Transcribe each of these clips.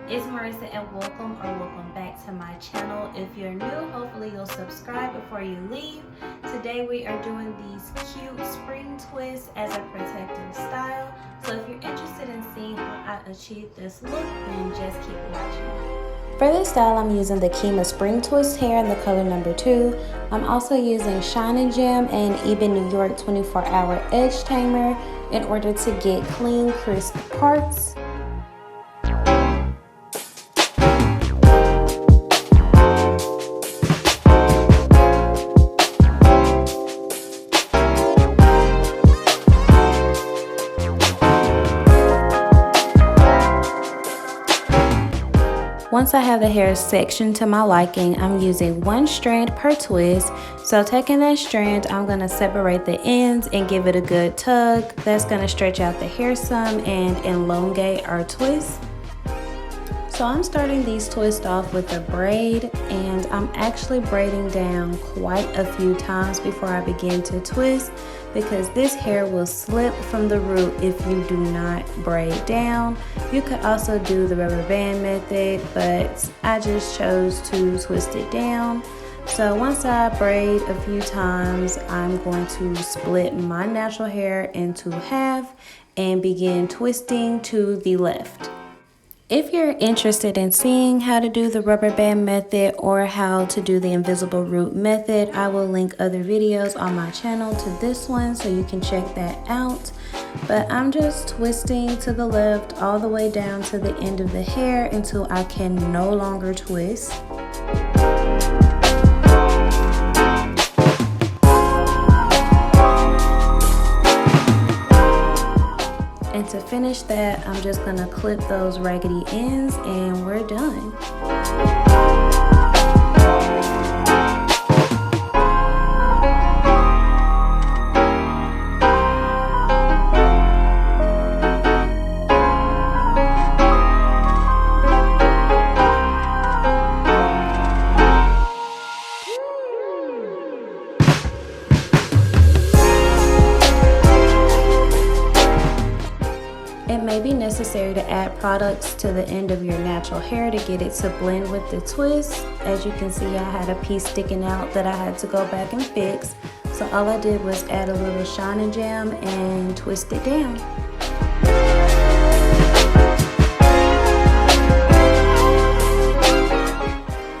It's Marissa and welcome back to my channel. If you're new, hopefully you'll subscribe before you leave. Today we are doing these cute spring twists as a protective style. So if you're interested in seeing how I achieved this look, then just keep watching. For this style, I'm using the Kima spring twist hair in the color number 2. I'm also using Shine and Gem and Even New York 24-hour edge tamer in order to get clean, crisp parts. Once I have the hair sectioned to my liking, I'm using one strand per twist. So taking that strand, I'm going to separate the ends and give it a good tug. That's going to stretch out the hair some and elongate our twist. So I'm starting these twists off with a braid, and I'm actually braiding down quite a few times before I begin to twist, because this hair will slip from the root if you do not braid down. You could also do the rubber band method, but I just chose to twist it down. So once I braid a few times, I'm going to split my natural hair into half and begin twisting to the left. If you're interested in seeing how to do the rubber band method or how to do the invisible root method, I will link other videos on my channel to this one so you can check that out. But I'm just twisting to the left all the way down to the end of the hair until I can no longer twist. And to finish that, I'm just gonna clip those raggedy ends and we're done. It may be necessary to add products to the end of your natural hair to get it to blend with the twist. As you can see, I had a piece sticking out that I had to go back and fix. So all I did was add a little Shine and Gem and twist it down.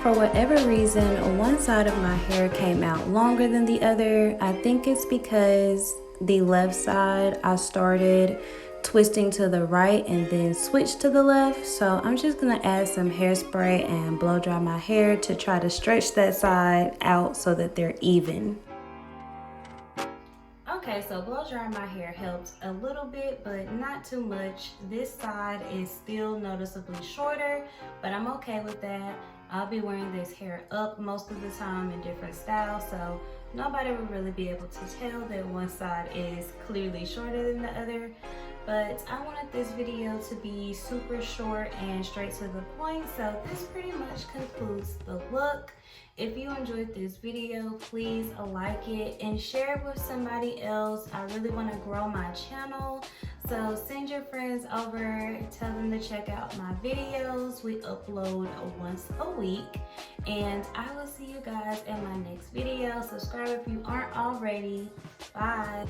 For whatever reason, one side of my hair came out longer than the other. I think it's because the left side I started twisting to the right and then switch to the left. So I'm just gonna add some hairspray and blow dry my hair to try to stretch that side out so that they're even. Okay, so blow drying my hair helps a little bit, but not too much. This side is still noticeably shorter, but I'm okay with that. I'll be wearing this hair up most of the time in different styles, so nobody will really be able to tell that one side is clearly shorter than the other. But I wanted this video to be super short and straight to the point, so this pretty much concludes the look. If you enjoyed this video, please like it and share it with somebody else. I really want to grow my channel, so send your friends over, tell them to check out my videos. We upload once a week, and I will see you guys in my next video. Subscribe if you aren't already. Bye.